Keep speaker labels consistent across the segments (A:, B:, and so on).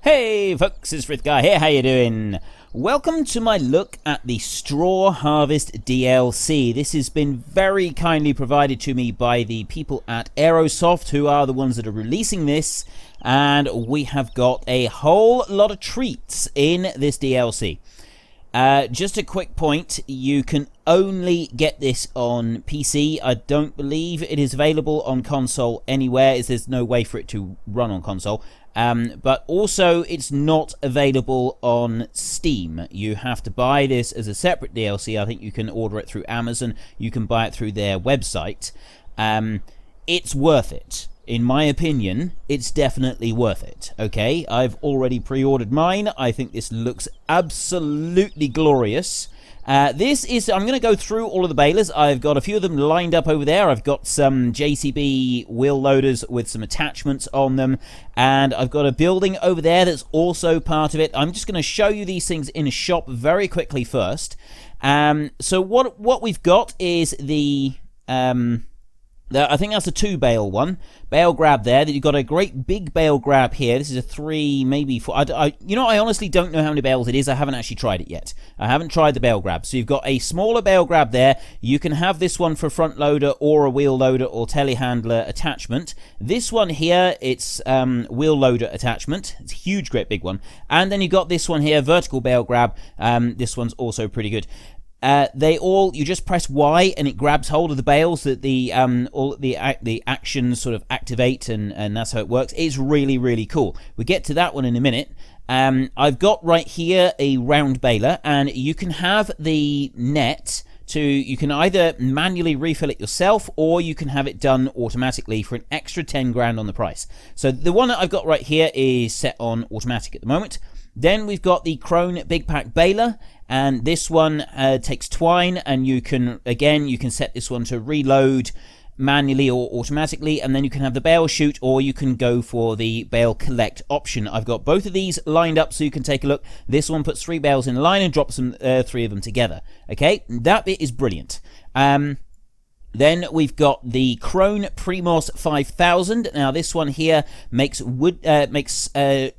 A: Hey folks, it's Frithguy here, how you doing? Welcome to my look at the Straw Harvest DLC. This has been very kindly provided to me by the people at Aerosoft, who are the ones that are releasing this, and we have got a whole lot of treats in this DLC. Just a quick point, you can only get this on PC. I don't believe it is available on console anywhere, as there's no way for it to run on console. But also, it's not available on Steam. You have to buy this as a separate DLC. I think you can order it through Amazon. You can buy it through their website. It's worth it. In my opinion, it's definitely worth it. Okay, I've already pre-ordered mine. I think this looks absolutely glorious. I'm going to go through all of the balers. I've got a few of them lined up over there. I've got some JCB wheel loaders with some attachments on them. And I've got a building over there that's also part of it. I'm just going to show you these things in a shop very quickly first. So what we've got is I think that's a 2 bale one. Bale grab there. That you've got a great big bale grab here. This is a 3, maybe 4. I honestly don't know how many bales it is. I haven't actually tried it yet. I haven't tried the bale grab. So you've got a smaller bale grab there. You can have this one for front loader or a wheel loader or telehandler attachment. This one here, it's wheel loader attachment. It's a huge, great big one. And then you've got this one here, vertical bale grab. This one's also pretty good. You just press Y and it grabs hold of the bales that the actions sort of activate, and that's how it works. It's really, really cool. We get to that one in a minute. I've got right here a round baler, and you can have the net you can either manually refill it yourself, or you can have it done automatically for an extra 10 grand on the price. So the one that I've got right here is set on automatic at the moment. Then we've got the Krone Big Pack Baler, and this one takes twine, and you can set this one to reload manually or automatically, and then you can have the bale chute, or you can go for the bale collect option. I've got both of these lined up so you can take a look. This one puts 3 bales in a line and drops them 3 of them together. Okay, that bit is brilliant. Then we've got the Krone Primos 5000. Now this one here makes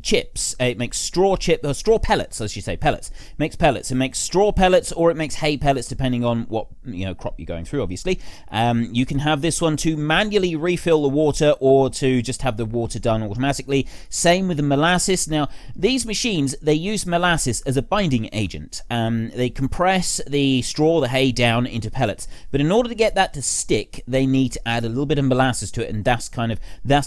A: chips. It makes straw pellets, I should say, pellets. It makes pellets. It makes straw pellets, or it makes hay pellets, depending on what crop you're going through. Obviously, you can have this one to manually refill the water, or to just have the water done automatically. Same with the molasses. Now these machines, they use molasses as a binding agent. They compress the straw, the hay, down into pellets. But in order to get that to stick, they need to add a little bit of molasses to it, and that's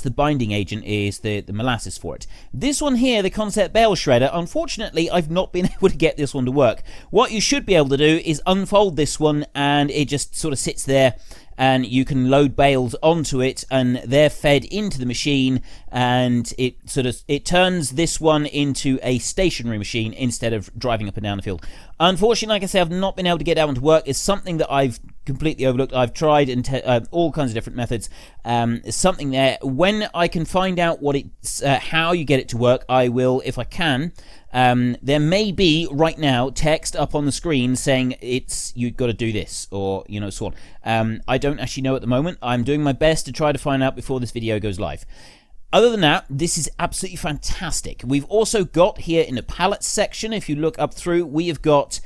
A: the binding agent, is the molasses for it. This one here, the Concept Bale Shredder, unfortunately I've not been able to get this one to work. What you should be able to do is unfold this one, and it just sort of sits there, and you can load bales onto it, and they're fed into the machine, and it turns this one into a stationary machine instead of driving up and down the field. Unfortunately, like I say, I've not been able to get that one to work. It's something that I've completely overlooked. I've tried all kinds of different methods. There's something there. When I can find out how you get it to work, I will, if I can. There may be right now text up on the screen saying you've got to do this, or so on. I don't actually know at the moment. I'm doing my best to try to find out before this video goes live. Other than that, this is absolutely fantastic. We've also got here in the pallets section, if you look up through, we have got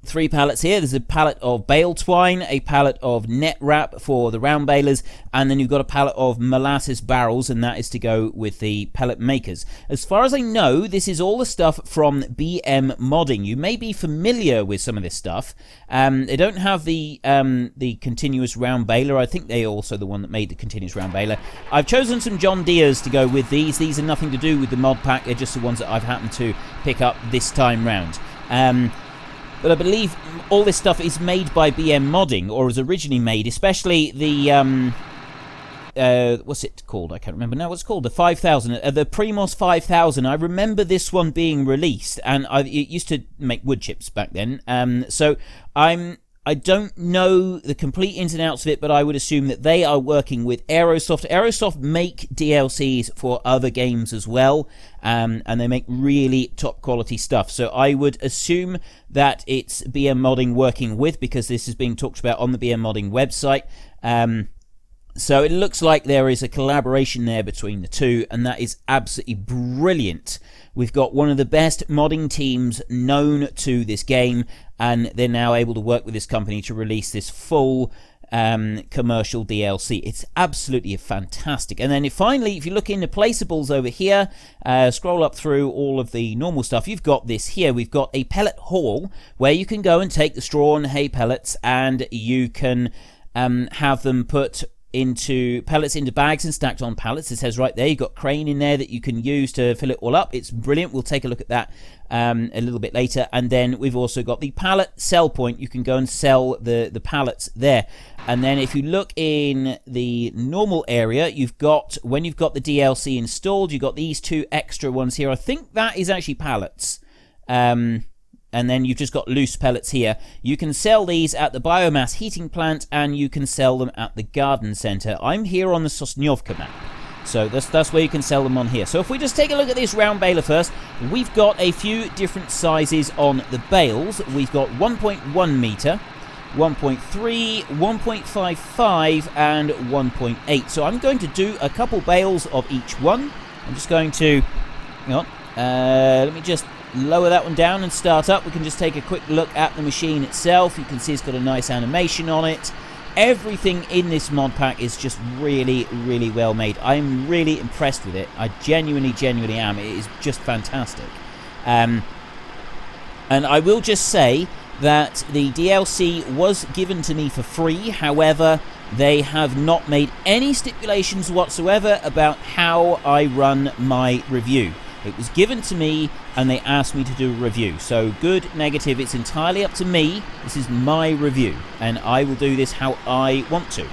A: 3 pallets here. There's a pallet of bale twine, a pallet of net wrap for the round balers, and then you've got a pallet of molasses barrels, and that is to go with the pellet makers. As far as I know, this is all the stuff from BM Modding. You may be familiar with some of this stuff. They don't have the continuous round baler. I think they're also the one that made the continuous round baler. I've chosen some John Deere's to go with these. These are nothing to do with the mod pack. They're just the ones that I've happened to pick up this time round. But I believe all this stuff is made by BM Modding, or was originally made, especially the, what's it called? I can't remember now what it's called. The 5000, the Primos 5000. I remember this one being released, and it used to make wood chips back then. So I don't know the complete ins and outs of it, but I would assume that they are working with Aerosoft. Aerosoft make DLCs for other games as well, and they make really top quality stuff. So I would assume that it's BM Modding working with, because this is being talked about on the BM Modding website. So it looks like there is a collaboration there between the two, and that is absolutely brilliant. We've got one of the best modding teams known to this game, and they're now able to work with this company to release this full commercial DLC. It's absolutely fantastic. And then finally, if you look in the placeables over here, scroll up through all of the normal stuff, you've got this here. We've got a pellet haul where you can go and take the straw and hay pellets, and you can have them put into pellets into bags and stacked on pallets. It says right there, you've got crane in there that you can use to fill it all up. It's brilliant. We'll take a look at that a little bit later. And then we've also got the pallet sell point. You can go and sell the pallets there. And then if you look in the normal area, you've got, when you've got the DLC installed, you've got these two extra ones here. I think that is actually pallets. And then you've just got loose pellets here. You can sell these at the biomass heating plant, and you can sell them at the garden center. I'm here on the Sosnovka map, so that's where you can sell them on here. So if we just take a look at this round baler first, we've got a few different sizes on the bales. We've got 1.1 meter, 1.3, 1.55, and 1.8. So I'm going to do a couple bales of each one. I'm just going to, hang on, let me just lower that one down and start up. We can just take a quick look at the machine itself. You can see it's got a nice animation on it. Everything in this mod pack is just really, really well made. I'm really impressed with it. I genuinely am. It is just fantastic. And I will just say that the DLC was given to me for free. However, they have not made any stipulations whatsoever about how I run my review. It was given to me, and they asked me to do a review. So, good, negative, it's entirely up to me. This is my review, and I will do this how I want to.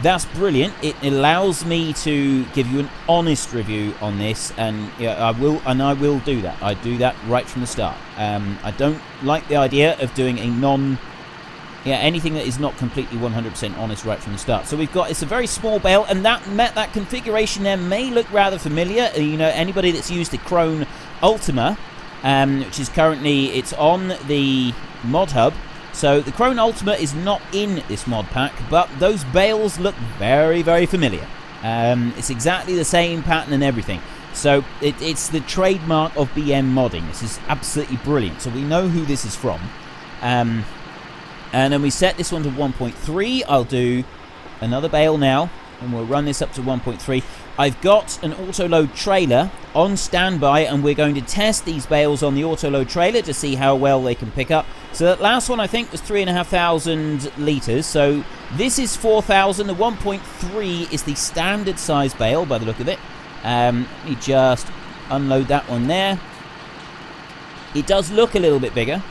A: That's brilliant. It allows me to give you an honest review on this, and I will do that. I do that right from the start. I don't like the idea of doing a anything that is not completely 100% honest right from the start. So we've got, it's a very small bale, and that configuration there may look rather familiar. You know, anybody that's used the Krone Ultima, which is currently, it's on the mod hub. So the Krone Ultima is not in this mod pack, but those bales look very, very familiar. It's exactly the same pattern and everything. So it's the trademark of BM modding. This is absolutely brilliant. So we know who this is from. And then we set this one to 1.3. I'll do another bale now, and we'll run this up to 1.3. I've got an auto-load trailer on standby, and we're going to test these bales on the auto-load trailer to see how well they can pick up. So that last one, I think, was 3,500 litres. So this is 4,000. The 1.3 is the standard size bale, by the look of it. Let me just unload that one there. It does look a little bit bigger.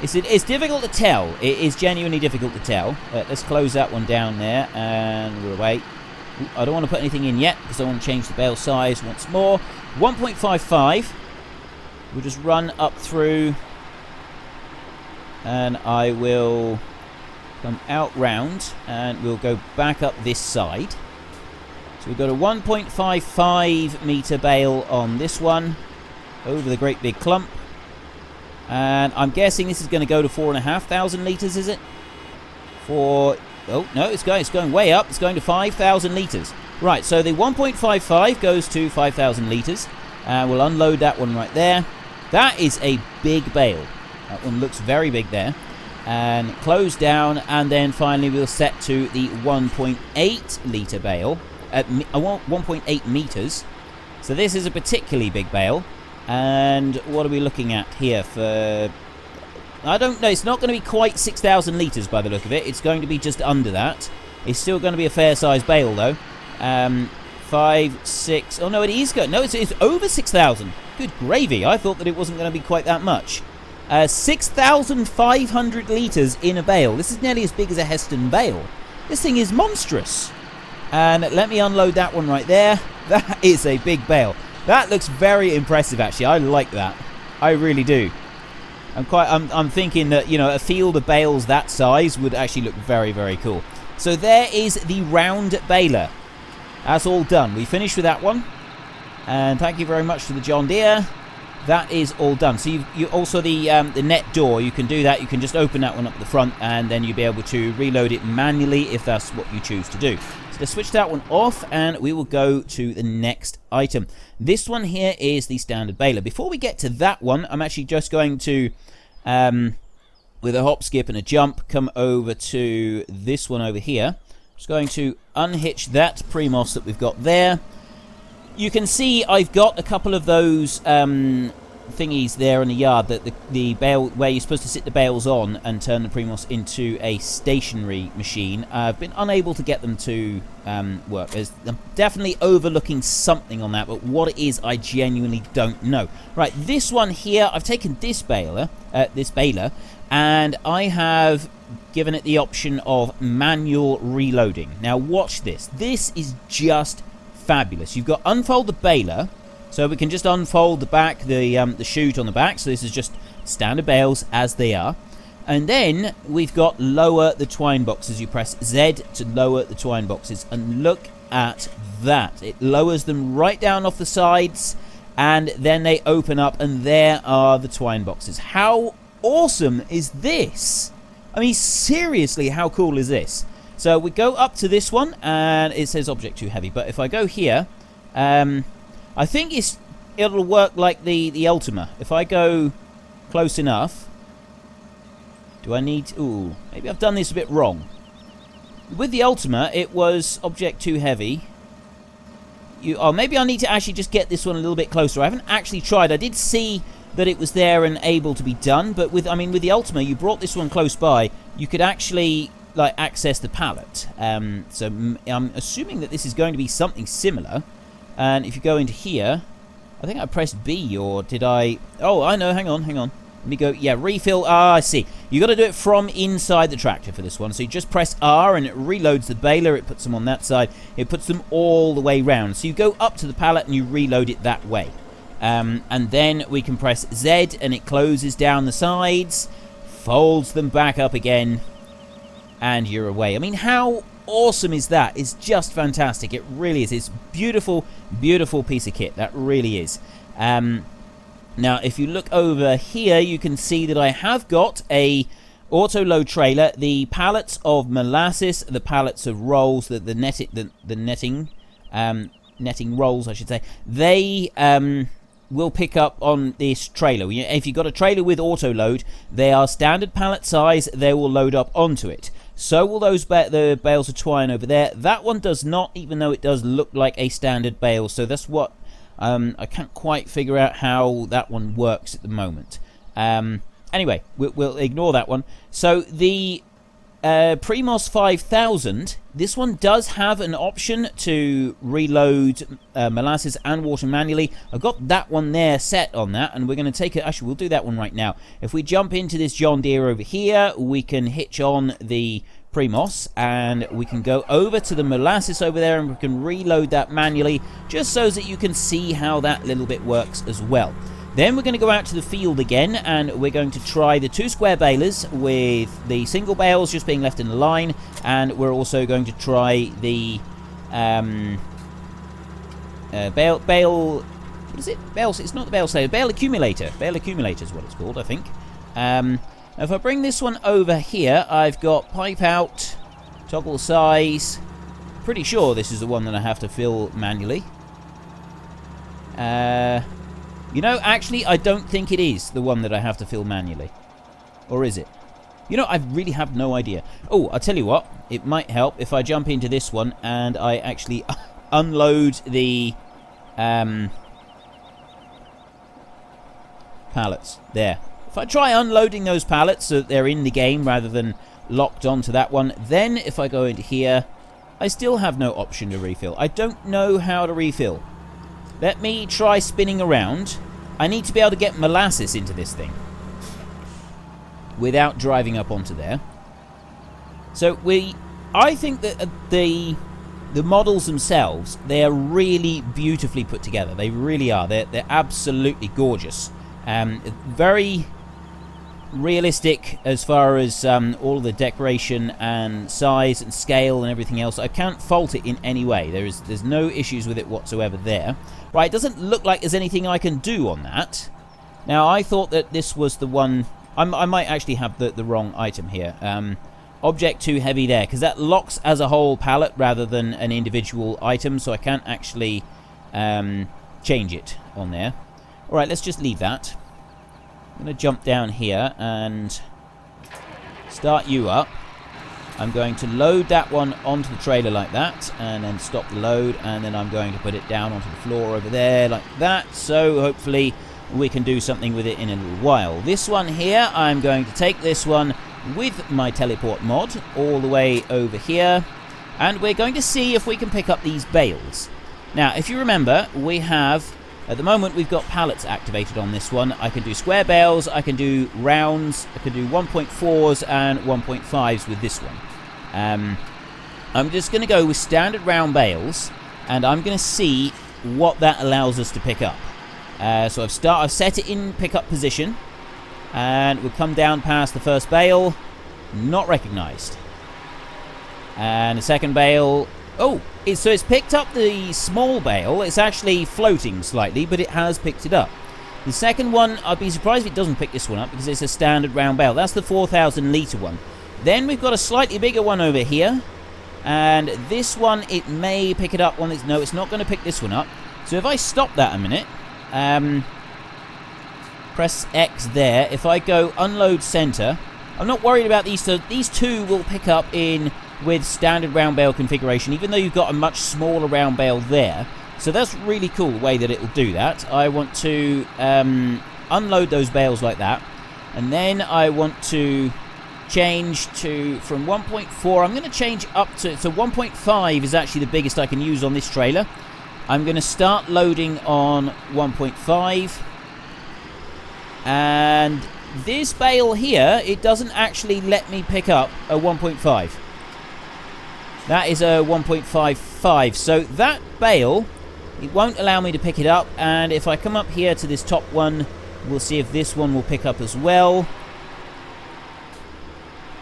A: It's difficult to tell. It is genuinely difficult to tell. Let's close that one down there, and we'll wait. I don't want to put anything in yet because I want to change the bale size once more. 1.55. We'll just run up through, and I will come out round, and we'll go back up this side. So we've got a 1.55 meter bale on this one over the great big clump. And I'm guessing this is going to go to 4,500 litres, is it? Oh, no, it's going way up. It's going to 5,000 litres. Right, so the 1.55 goes to 5,000 litres. We'll unload that one right there. That is a big bale. That one looks very big there. And close down, and then finally we'll set to the 1.8 litre bale at 1.8 metres. So this is a particularly big bale. And what are we looking at here for... I don't know, it's not going to be quite 6,000 litres by the look of it. It's going to be just under that. It's still going to be a fair-sized bale, though. 5, 6... Oh, no, it is good. No, it's over 6,000. Good gravy. I thought that it wasn't going to be quite that much. 6,500 litres in a bale. This is nearly as big as a Heston bale. This thing is monstrous. And let me unload that one right there. That is a big bale. That looks very impressive, actually. I like that. I really do. I'm thinking that, you know, a field of bales that size would actually look very, very cool. So there is the round baler. That's all done. We finished with that one. And thank you very much to the John Deere. That is all done. So you also the net door, you can do that. You can just open that one up at the front, and then you'll be able to reload it manually if that's what you choose to do. So let's switch that one off, and we will go to the next item. This one here is the standard baler. Before we get to that one, I'm actually just going to, with a hop, skip, and a jump, come over to this one over here. Just going to unhitch that Primos that we've got there. You can see I've got a couple of those thingies there in the yard, that the bale where you're supposed to sit the bales on and turn the Primos into a stationary machine. I've been unable to get them to work. I'm definitely overlooking something on that, but what it is I genuinely don't know. Right, this one here, I've taken this baler, and I have given it the option of manual reloading. Now watch this. This is just fabulous. You've got unfold the baler, so we can just unfold the back, the chute on the back. So this is just standard bales as they are. And then we've got lower the twine boxes. You press Z to lower the twine boxes, and look at that. It lowers them right down off the sides, and then they open up, and there are the twine boxes. How awesome is this? I mean, seriously, how cool is this? So we go up to this one, and it says object too heavy. But if I go here, I think it'll work like the Ultima. If I go close enough, do I need... Ooh, maybe I've done this a bit wrong. With the Ultima, it was object too heavy. Maybe I need to actually just get this one a little bit closer. I haven't actually tried. I did see that it was there and able to be done, but with the Ultima, you brought this one close by. You could actually access the pallet. So I'm assuming that this is going to be something similar. And if you go into here, I think I pressed B, or did I... Oh, I know, hang on. Let me go, yeah, refill. I see. You got to do it from inside the tractor for this one. So you just press R, and it reloads the baler. It puts them on that side. It puts them all the way round. So you go up to the pallet, and you reload it that way. And then we can press Z, and it closes down the sides, folds them back up again, and you're away. I mean, how awesome is that? It's just fantastic. It really is. It's beautiful, beautiful piece of kit. That really is. Now, if you look over here, you can see that I have got a auto-load trailer, the pallets of molasses, the pallets of rolls, the netting rolls, I should say. They will pick up on this trailer. If you've got a trailer with auto-load, they are standard pallet size. They will load up onto it. So will those the bales of twine over there. That one does not, even though it does look like a standard bale. So that's what I can't quite figure out how that one works at the moment. Anyway, we'll ignore that one. So the Primos 5000, this one does have an option to reload molasses and water manually. I've got that one there set on that, and we're going to take it. Actually, we'll do that one right now. If we jump into this John Deere over here, we can hitch on the Primos, and we can go over to the molasses over there, and we can reload that manually, just so that you can see how that little bit works as well. Then we're going to go out to the field again, and we're going to try the 2 square balers with the single bales just being left in a line, and we're also going to try the bale. What is it? Bale. It's not the bale slayer. Bale accumulator. Bale accumulator is what it's called, I think. If I bring this one over here, I've got pipe out, toggle size. Pretty sure this is the one that I have to fill manually. You know, actually, I don't think it is the one that I have to fill manually. Or is it? You know, I really have no idea. Oh, I'll tell you what. It might help if I jump into this one and I actually unload the pallets. There. If I try unloading those pallets so that they're in the game rather than locked onto that one, then if I go into here, I still have no option to refill. I don't know how to refill. Let me try spinning around. I need to be able to get molasses into this thing without driving up onto there. So I think that the models themselves, they're really beautifully put together. They really are. They're absolutely gorgeous. Very realistic as far as all the decoration and size and scale and everything else. I can't fault it in any way. There's no issues with it whatsoever there. Right, it doesn't look like there's anything I can do on that. Now, I thought that this was the one... I might actually have the wrong item here. object too heavy there, because that locks as a whole pallet rather than an individual item, so I can't actually change it on there. Alright, let's just leave that. I'm going to jump down here and start you up. I'm going to load that one onto the trailer like that, and then stop the load, and then I'm going to put it down onto the floor over there like that, so hopefully we can do something with it in a little while. This one here, I'm going to take this one with my teleport mod all the way over here, and we're going to see if we can pick up these bales. Now, if you remember, we have, at the moment, we've got pallets activated on this one. I can do square bales, I can do rounds, I can do 1.4s and 1.5s with this one. I'm just going to go with standard round bales, and I'm going to see what that allows us to pick up. So I've set it in pickup position, and we'll come down past the first bale, not recognised. And the second bale, so it's picked up the small bale. It's actually floating slightly, but it has picked it up. The second one, I'd be surprised if it doesn't pick this one up, because it's a standard round bale. That's the 4,000 litre one. Then we've got a slightly bigger one over here, and this one, it may pick it up. No, it's not going to pick this one up. So if I stop that a minute, press X there. If I go unload center, I'm not worried about these two. These two will pick up in with standard round bale configuration, even though you've got a much smaller round bale there. So that's really cool the way that it will do that. I want to unload those bales like that, and then I want to change to from 1.4. I'm going to change up to, so 1.5 is actually the biggest I can use on this trailer. I'm going to start loading on 1.5, and this bale here, it doesn't actually let me pick up a 1.5. That is a 1.55, so that bale, it won't allow me to pick it up. And if I come up here to this top one, we'll see if this one will pick up as well.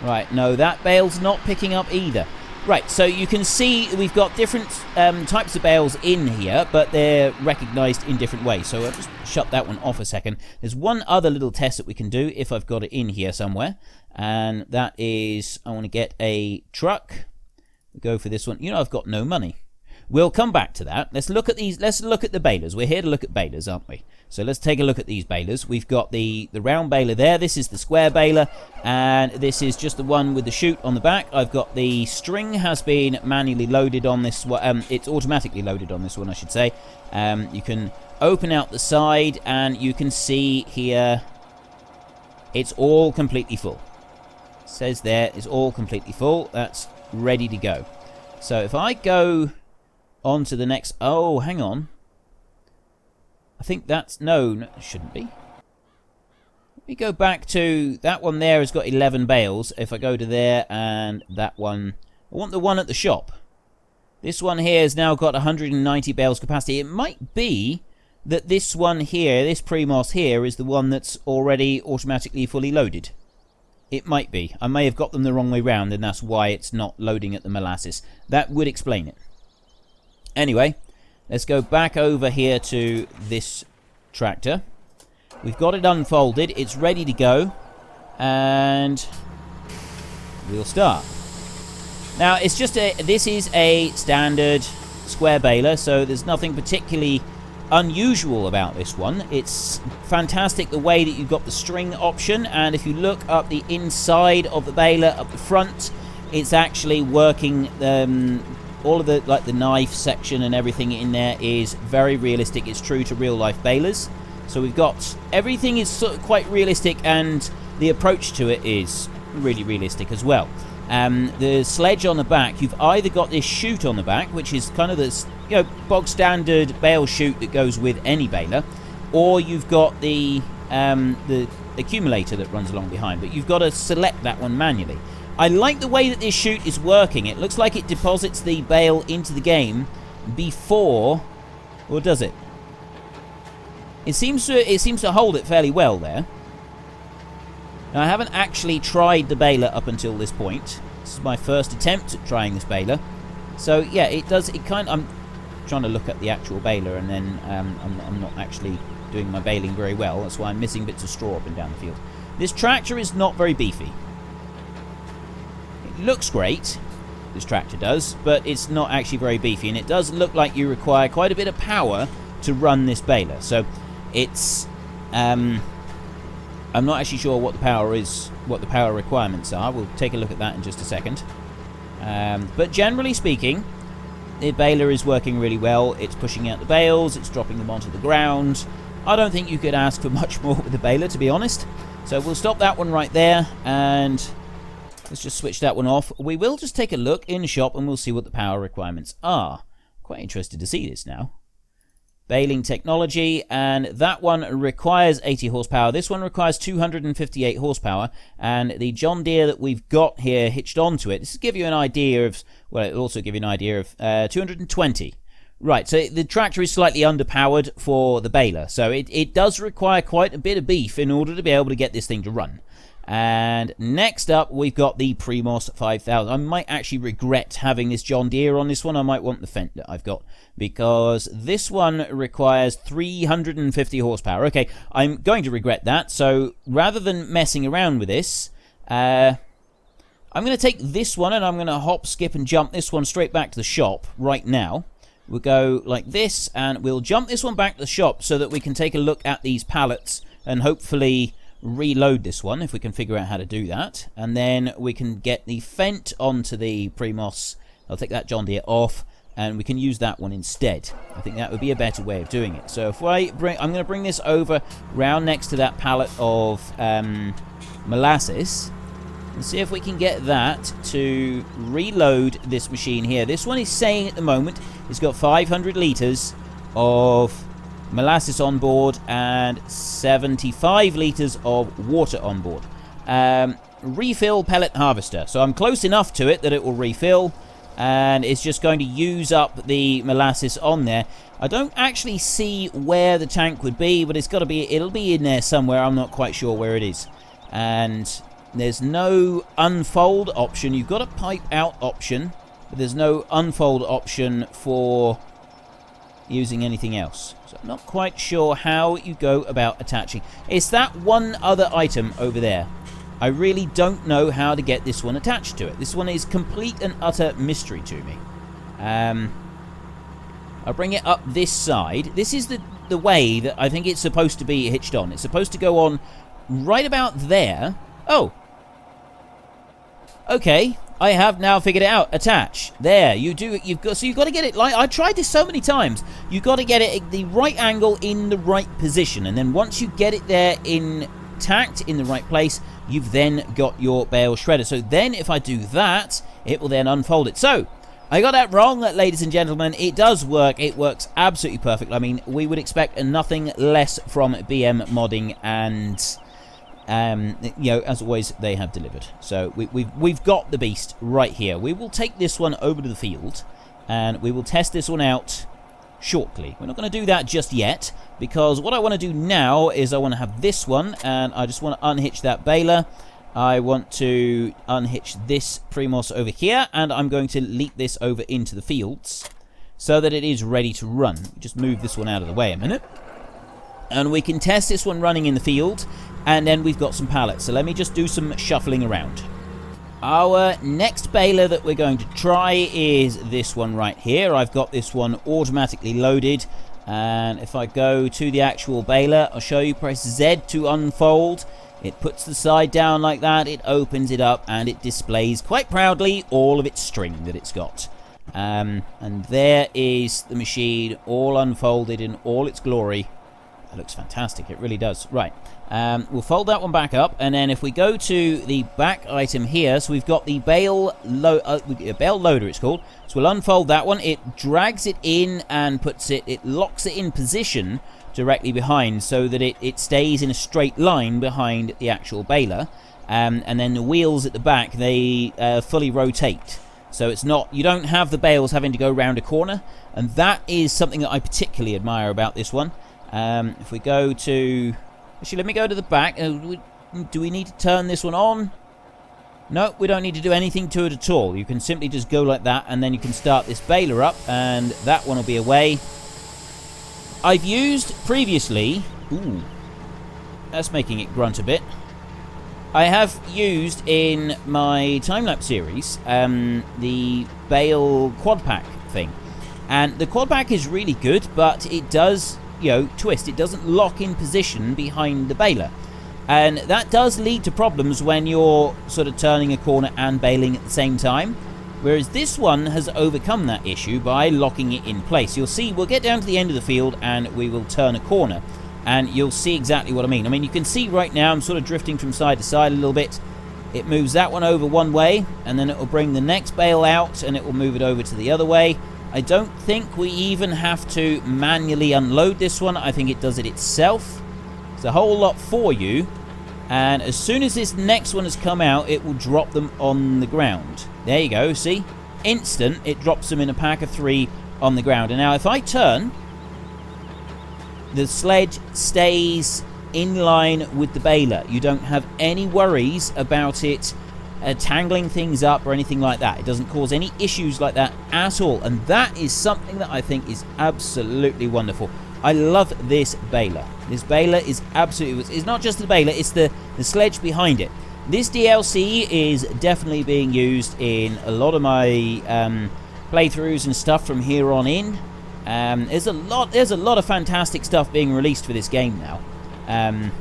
A: Right, no, that bale's not picking up either. Right, so you can see we've got different types of bales in here, but they're recognised in different ways. So I'll just shut that one off a second. There's one other little test that we can do if I've got it in here somewhere, and that is, I want to get a truck. Go for this one. You know, I've got no money. We'll come back to that. Let's look at these. Let's look at the balers. We're here to look at balers, aren't we? So let's take a look at these balers. We've got the round baler there. This is the square baler, and this is just the one with the chute on the back. I've got the string has been manually loaded on this one. It's automatically loaded on this one, I should say. You can open out the side, and you can see here it's all completely full. It says there it's all completely full. That's ready to go. So if I go on to the next, oh, hang on, I think that's, no, it shouldn't be. Let me go back to that one. There has got 11 bales. If I go to there, and that one, I want the one at the shop. This one here has now got 190 bales capacity. It might be that this one here, this Primos here, is the one that's already automatically fully loaded. It might be. I may have got them the wrong way round, and that's why it's not loading at the molasses. That would explain it. Anyway, let's go back over here to this tractor. We've got it unfolded. It's ready to go. And we'll start. Now, it's just this is a standard square baler, so there's nothing particularly unusual about this one. It's fantastic the way that you've got the string option, and if you look up the inside of the baler up the front, it's actually working. All of the, like the knife section and everything in there is very realistic. It's true to real life balers. So we've got everything is sort of quite realistic, and the approach to it is really realistic as well. The sledge on the back, you've either got this chute on the back, which is kind of this, you know, bog standard bale chute that goes with any baler, or you've got the accumulator that runs along behind, but you've got to select that one manually. I like the way that this chute is working. It looks like it deposits the bale into the game before, or does it? It seems to hold it fairly well there. Now, I haven't actually tried the baler up until this point. This is my first attempt at trying this baler. So yeah, it does. It kind of, I'm trying to look at the actual baler, and then I'm not actually doing my baling very well. That's why I'm missing bits of straw up and down the field. This tractor is not very beefy. looks great, this tractor does, but it's not actually very beefy, and it does look like you require quite a bit of power to run this baler. So it's I'm not actually sure what the power is, what the power requirements are. We'll take a look at that in just a second. But generally speaking, the baler is working really well. It's pushing out the bales, it's dropping them onto the ground. I don't think you could ask for much more with the baler, to be honest. So we'll stop that one right there, and let's just switch that one off. We will just take a look in shop, and we'll see what the power requirements are. Quite interested to see this now. Baling technology, and that one requires 80 horsepower. This one requires 258 horsepower, and the John Deere that we've got here hitched onto it, this will give you an idea of, well, it'll also give you an idea of 220. Right, so the tractor is slightly underpowered for the baler, so it does require quite a bit of beef in order to be able to get this thing to run. And next up, we've got the Primos 5000. I might actually regret having this John Deere on this one. I might want the Fendt that I've got, because this one requires 350 horsepower. Okay, I'm going to regret that, so rather than messing around with this, I'm going to take this one, and I'm going to hop, skip, and jump this one straight back to the shop right now. We'll go like this, and we'll jump this one back to the shop so that we can take a look at these pallets and hopefully reload this one, if we can figure out how to do that. And then we can get the Fendt onto the Primos. I'll take that John Deere off, and we can use that one instead. I think that would be a better way of doing it. So if I'm going to bring this over round next to that pallet of molasses, and see if we can get that to reload this machine here. This one is saying at the moment it's got 500 litres of molasses on board and 75 litres of water on board. Refill pellet harvester. So I'm close enough to it that it will refill, and it's just going to use up the molasses on there. I don't actually see where the tank would be, but it'll be in there somewhere. I'm not quite sure where it is. And there's no unfold option. You've got a pipe out option, but there's no unfold option for using anything else. So I'm not quite sure how you go about attaching. It's that one other item over there. I really don't know how to get this one attached to it. This one is complete and utter mystery to me. I'll bring it up this side. This is the way that I think it's supposed to be hitched on. It's supposed to go on right about there. Oh. Okay, I have now figured it out. Attach. There, you've got to get it like I tried this so many times. You've got to get it at the right angle in the right position, and then once you get it there intact in the right place, you've then got your bale shredder. So then if I do that, it will then unfold it. So I got that wrong, ladies and gentlemen. It does work. It works absolutely perfect. I mean, we would expect nothing less from BM Modding, and you know, as always, they have delivered. So we've got the beast right here. We will take this one over to the field, and we will test this one out shortly. We're not going to do that just yet, because what I want to do now is I want to have this one, and I just want to unhitch that baler. I want to unhitch this Primos over here, and I'm going to leap this over into the fields so that it is ready to run. Just move this one out of the way a minute, and we can test this one running in the field. And then we've got some pallets. So let me just do some shuffling around. Our next baler that we're going to try is this one right here. I've got this one automatically loaded. And if I go to the actual baler, I'll show you. Press Z to unfold. It puts the side down like that. It opens it up, and it displays quite proudly all of its string that it's got. And there is the machine all unfolded in all its glory. That looks fantastic. It really does. Right. We'll fold that one back up, and then if we go to the back item here, so we've got the Bale loader, it's called. So we'll unfold that one. It drags it in and it locks it in position directly behind, so that it stays in a straight line behind the actual baler. And then the wheels at the back, they fully rotate. So it's not, you don't have the bales having to go around a corner, and that is something that I particularly admire about this one. If we go to... Actually, let me go to the back. Do we need to turn this one on? No, we don't need to do anything to it at all. You can simply just go like that, and then you can start this baler up, and that one will be away. I've used previously... Ooh, that's making it grunt a bit. I have used in my time-lapse series the Bale quad pack thing. And the quad pack is really good, but it does, twist. It doesn't lock in position behind the baler. And that does lead to problems when you're sort of turning a corner and baling at the same time. Whereas this one has overcome that issue by locking it in place. You'll see, we'll get down to the end of the field and we will turn a corner. And you'll see exactly what I mean. I mean, you can see right now I'm sort of drifting from side to side a little bit. It moves that one over one way, and then it will bring the next bale out, and it will move it over to the other way. I don't think we even have to manually unload this one. I think it does it itself. It's a whole lot for you. And as soon as this next one has come out, it will drop them on the ground. There you go, see? Instant, it drops them in a pack of 3 on the ground. And now if I turn, the sledge stays in line with the baler. You don't have any worries about it tangling things up or anything like that. It doesn't cause any issues like that at all. And that is something that I think is absolutely wonderful. I love this baler. This baler is absolutely... It's not just the baler, it's the sledge behind it. This DLC is definitely being used in a lot of my playthroughs and stuff from here on in. There's a lot of fantastic stuff being released for this game now.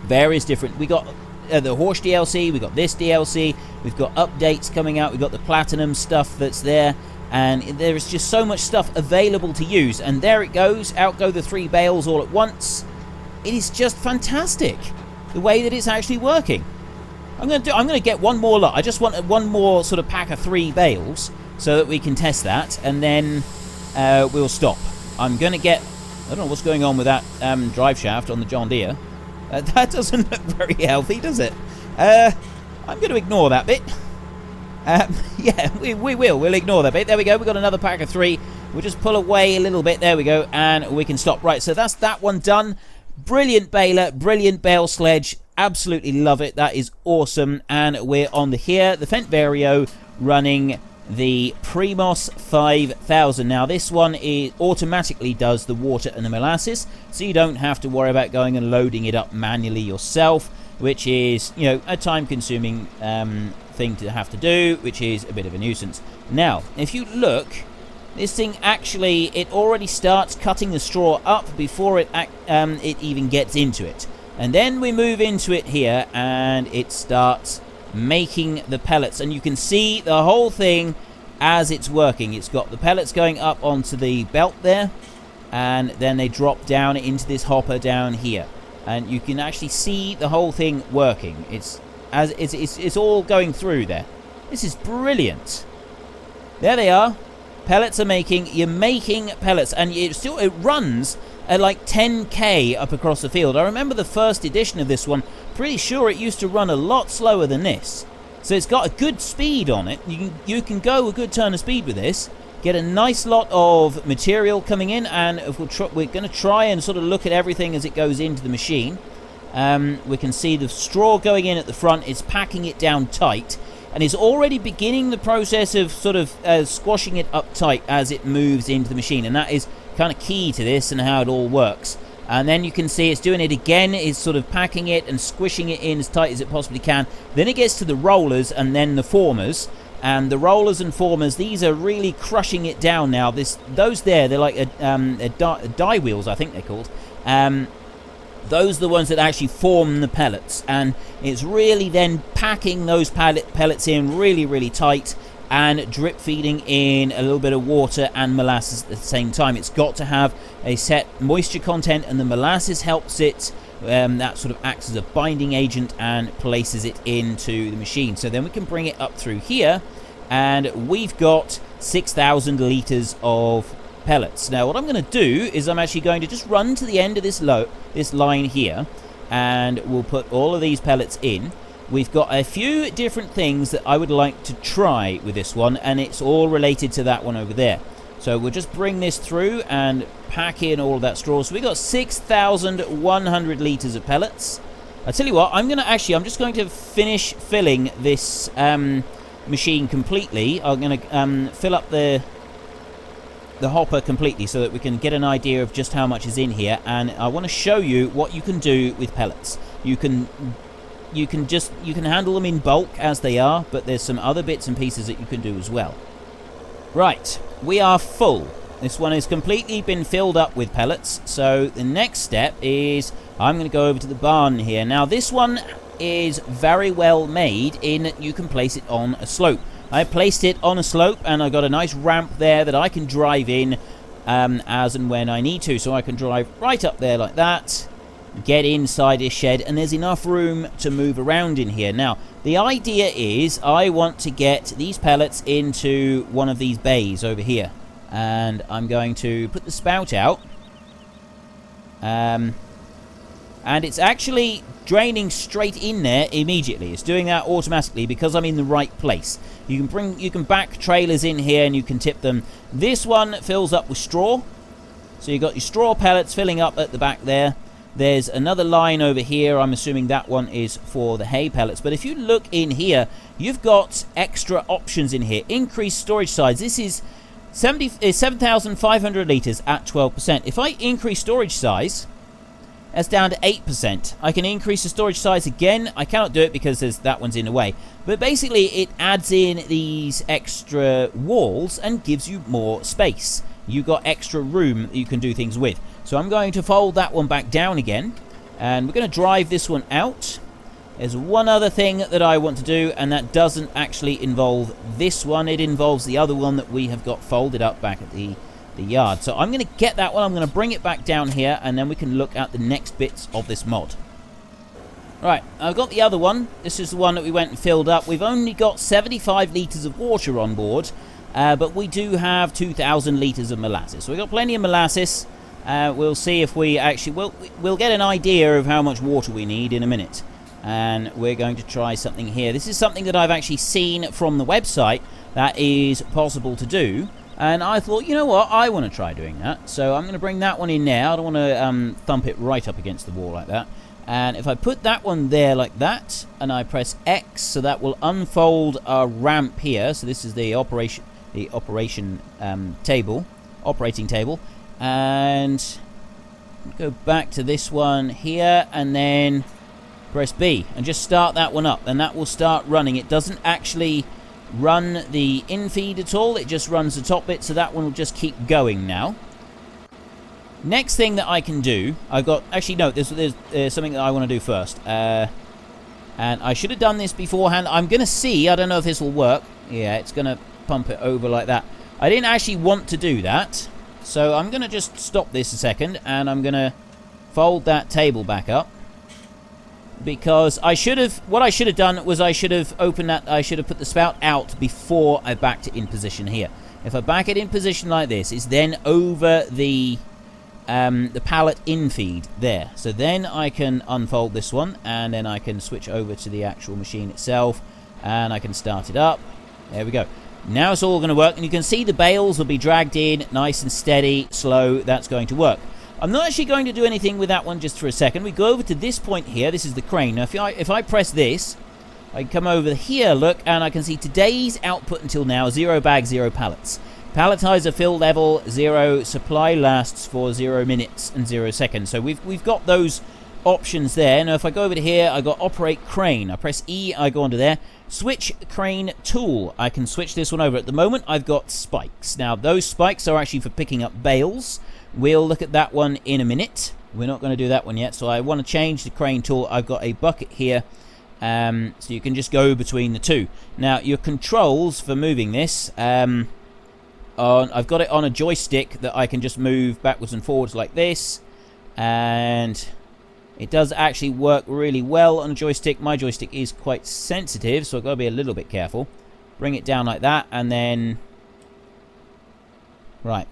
A: Various different... We got the horse DLC, we got this DLC, we've got updates coming out, we've got the platinum stuff that's there, and there's just so much stuff available to use. And there it goes, out go the 3 bales all at once. It is just fantastic the way that it's actually working. I'm going to get one more lot. I just want one more sort of pack of 3 bales so that we can test that, and then we'll stop. I'm going to get... I don't know what's going on with that drive shaft on the John Deere. That doesn't look very healthy, does it? I'm going to ignore that bit. Yeah, we will. We'll ignore that bit. There we go. We've got another pack of 3. We'll just pull away a little bit. There we go. And we can stop. Right, so that's that one done. Brilliant baler. Brilliant bale sledge. Absolutely love it. That is awesome. And we're on the Fendt Vario running the Primos 5000. Now this one automatically does the water and the molasses, so you don't have to worry about going and loading it up manually yourself, which is, a time-consuming thing to have to do, which is a bit of a nuisance. Now, if you look, this thing actually, it already starts cutting the straw up before it even gets into it. And then we move into it here, and it starts making the pellets, and you can see the whole thing as it's working. It's got the pellets going up onto the belt there, and then they drop down into this hopper down here, and you can actually see the whole thing working. It's all going through there. This is brilliant. There they are. Pellets are making... You're making pellets, and it runs at like 10k up across the field. I remember the first edition of this one, pretty sure it used to run a lot slower than this. So it's got a good speed on it. You can go a good turn of speed with this. Get a nice lot of material coming in, and if we're going to try and sort of look at everything as it goes into the machine. We can see the straw going in at the front. It's packing it down tight, and it's already beginning the process of sort of squashing it up tight as it moves into the machine, and that is kind of key to this and how it all works. And then you can see it's doing it again. It's sort of packing it and squishing it in as tight as it possibly can. Then it gets to the rollers and then the formers. And the rollers and formers, these are really crushing it down now. Those there, they're like die wheels, I think they're called. Those are the ones that actually form the pellets. And it's really then packing those pellets in really, really tight, and drip feeding in a little bit of water and molasses at the same time. It's got to have a set moisture content, and the molasses helps it. That sort of acts as a binding agent and places it into the machine. So then we can bring it up through here, and we've got 6,000 litres of pellets. Now what I'm going to do is I'm actually going to just run to the end of this line here, and we'll put all of these pellets in. We've got a few different things that I would like to try with this one, and it's all related to that one over there. So we'll just bring this through and pack in all of that straw. So we got 6,100 litres of pellets. I tell you what, I'm just going to finish filling this machine completely. I'm going to fill up the hopper completely so that we can get an idea of just how much is in here, and I want to show you what you can do with pellets. You can you can handle them in bulk as they are, but there's some other bits and pieces that you can do as well. Right, we are full. This one has completely been filled up with pellets, so the next step is I'm going to go over to the barn here. Now this one is very well made in that you can place it on a slope. I placed it on a slope and I got a nice ramp there that I can drive in as and when I need to. So I can drive right up there like that, get inside this shed, and there's enough room to move around in here. Now the idea is I want to get these pellets into one of these bays over here, and I'm going to put the spout out, and it's actually draining straight in there immediately. It's doing that automatically because I'm in the right place. You can back trailers in here and you can tip them. This one fills up with straw, so you've got your straw pellets filling up at the back there. There's another line over here. I'm assuming that one is for the hay pellets. But if you look in here, you've got extra options in here. Increased storage size. This is 7,500 litres at 12%. If I increase storage size, that's down to 8%. I can increase the storage size again. I cannot do it because that one's in the way. But basically, it adds in these extra walls and gives you more space. You've got extra room that you can do things with. So I'm going to fold that one back down again, and we're going to drive this one out. There's one other thing that I want to do, and that doesn't actually involve this one. It involves the other one that we have got folded up back at the yard. So I'm going to get that one. I'm going to bring it back down here, and then we can look at the next bits of this mod. Right, I've got the other one. This is the one that we went and filled up. We've only got 75 litres of water on board, but we do have 2,000 litres of molasses. So we've got plenty of molasses. We'll see if we actually... We'll get an idea of how much water we need in a minute. And we're going to try something here. This is something that I've actually seen from the website that is possible to do. And I thought, you know what, I want to try doing that. So I'm going to bring that one in now. I don't want to thump it right up against the wall like that. And if I put that one there like that, and I press X, so that will unfold our ramp here. So this is the operating table. And go back to this one here, and then press B, and just start that one up, and that will start running. It doesn't actually run the infeed at all, it just runs the top bit, so that one will just keep going now. Next thing that I can do, there's something that I want to do first, and I should have done this beforehand. I'm going to see, I don't know if this will work. Yeah, it's going to pump it over like that. I didn't actually want to do that, so I'm going to just stop this a second, and I'm going to fold that table back up. Because what I should have done was I should have opened that, I should have put the spout out before I backed it in position here. If I back it in position like this, it's then over the pallet infeed there. So then I can unfold this one, and then I can switch over to the actual machine itself, and I can start it up. There we go. Now it's all going to work, and you can see the bales will be dragged in nice and steady, slow. That's going to work. I'm not actually going to do anything with that one just for a second. We go over to this point here. This is the crane. Now, if I press this, I can come over here, look, and I can see today's output until now, 0 bags, 0 pallets. Palletizer fill level 0, supply lasts for 0 minutes and 0 seconds. So we've got those options there. Now, if I go over to here, I got operate crane. I press E, I go onto there. Switch crane tool. I can switch this one over. At the moment, I've got spikes. Now, those spikes are actually for picking up bales. We'll look at that one in a minute. We're not going to do that one yet, so I want to change the crane tool. I've got a bucket here, so you can just go between the two. Now, your controls for moving this, I've got it on a joystick that I can just move backwards and forwards like this, and it does actually work really well on a joystick. My joystick is quite sensitive, so I've got to be a little bit careful. Bring it down like that, and then... Right.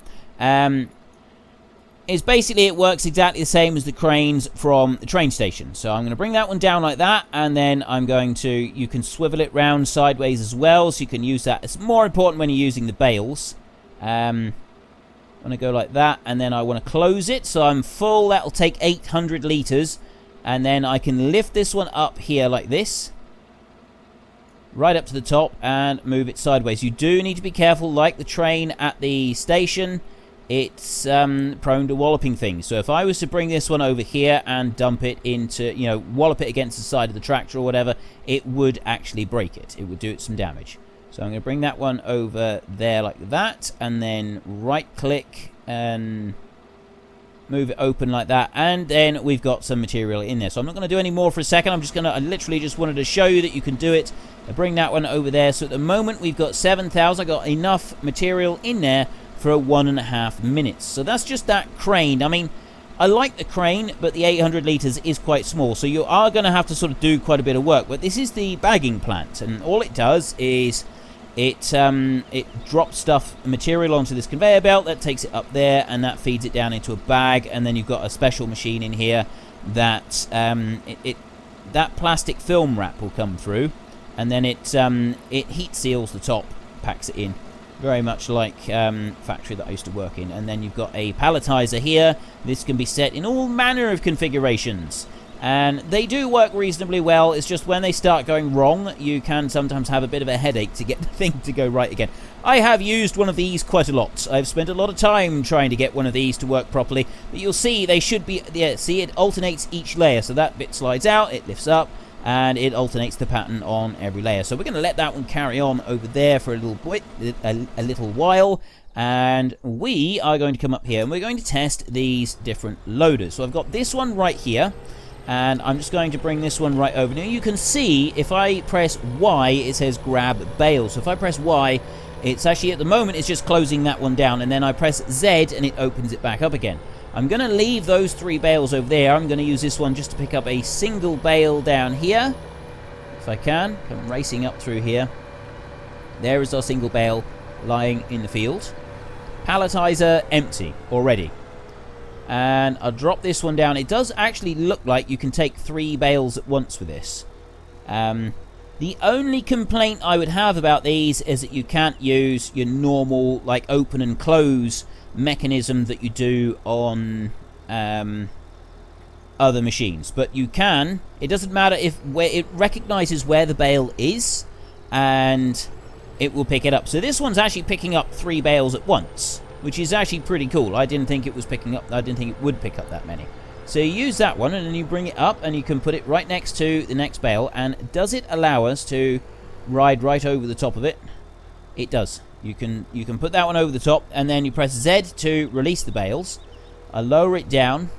A: It works exactly the same as the cranes from the train station. So I'm going to bring that one down like that, and then I'm going to... You can swivel it round sideways as well, so you can use that. It's more important when you're using the bales. I want to go like that, and then I want to close it, so I'm full. That'll take 800 litres, and then I can lift this one up here like this, right up to the top, and move it sideways. You do need to be careful, like the train at the station. it's prone to walloping things. So if I was to bring this one over here and dump it into, wallop it against the side of the tractor or whatever, it would actually break it. It would do it some damage. So I'm going to bring that one over there like that, and then right click and move it open like that, and then we've got some material in there. So I'm not going to do any more for a second. I literally just wanted to show you that you can do it. I bring that one over there. So at the moment we've got 7,000. I got enough material in there for 1.5 minutes. So that's just that crane. I mean, I like the crane, but the 800 liters is quite small, so you are going to have to sort of do quite a bit of work. But this is the bagging plant, and all it does is it drops material onto this conveyor belt that takes it up there, and that feeds it down into a bag. And then you've got a special machine in here that that plastic film wrap will come through, and then it heat seals the top, packs it in, very much like factory that I used to work in. And then you've got a palletizer here. This can be set in all manner of configurations, and they do work reasonably well. It's just when they start going wrong, you can sometimes have a bit of a headache to get the thing to go right again. I have used one of these quite a lot. I've spent a lot of time trying to get one of these to work properly, but you'll see they should be, see, it alternates each layer, so that bit slides out, it lifts up, and it alternates the pattern on every layer. So we're going to let that one carry on over there for a little while, and we are going to come up here and we're going to test these different loaders. So I've got this one right here, and I'm just going to bring this one right over. Now you can see if I press Y, it says grab Bale. So if I press Y, it's actually at the moment it's just closing that one down, and then I press Z and it opens it back up again. I'm going to leave those 3 bales over there. I'm going to use this one just to pick up a single bale down here, if I can. Come racing up through here. There is our single bale lying in the field. Palletizer empty already. And I'll drop this one down. It does actually look like you can take 3 bales at once with this. The only complaint I would have about these is that you can't use your normal, like, open and close mechanism that you do on other machines. But you can. It doesn't matter where it recognizes where the bale is, and it will pick it up. So this one's actually picking up 3 bales at once, which is actually pretty cool. I didn't think it would pick up that many. So you use that one, and then you bring it up, and you can put it right next to the next bale. And does it allow us to ride right over the top of it? It does. You can put that one over the top, and then you press Z to release the bales. I lower it down,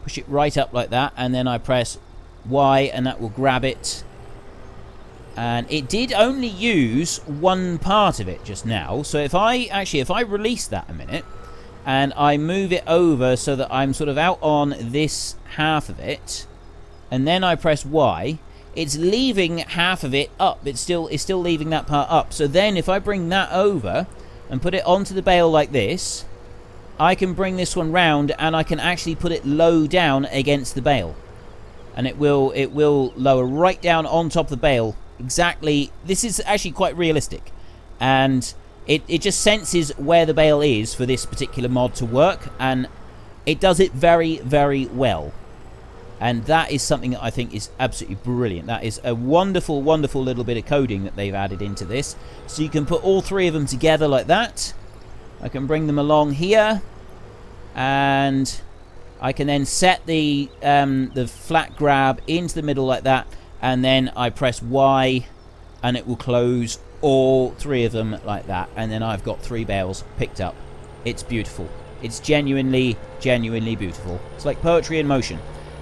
A: push it right up like that, and then I press Y, and that will grab it. And it did only use one part of it just now. So if I release that a minute, and I move it over so that I'm sort of out on this half of it, and then I press Y, it's leaving half of it up. It's still leaving that part up. So then if I bring that over and put it onto the bale like this, I can bring this one round, and I can actually put it low down against the bale, and it will lower right down on top of the bale. Exactly. This is actually quite realistic, and it just senses where the bale is for this particular mod to work, and it does it very, very well. And that is something that I think is absolutely brilliant. That is a wonderful, wonderful little bit of coding that they've added into this. So you can put all 3 of them together like that. I can bring them along here, and I can then set the flat grab into the middle like that, and then I press Y, and it will close all 3 of them like that, and then I've got 3 bales picked up. It's beautiful. It's genuinely, genuinely beautiful. It's like poetry in motion.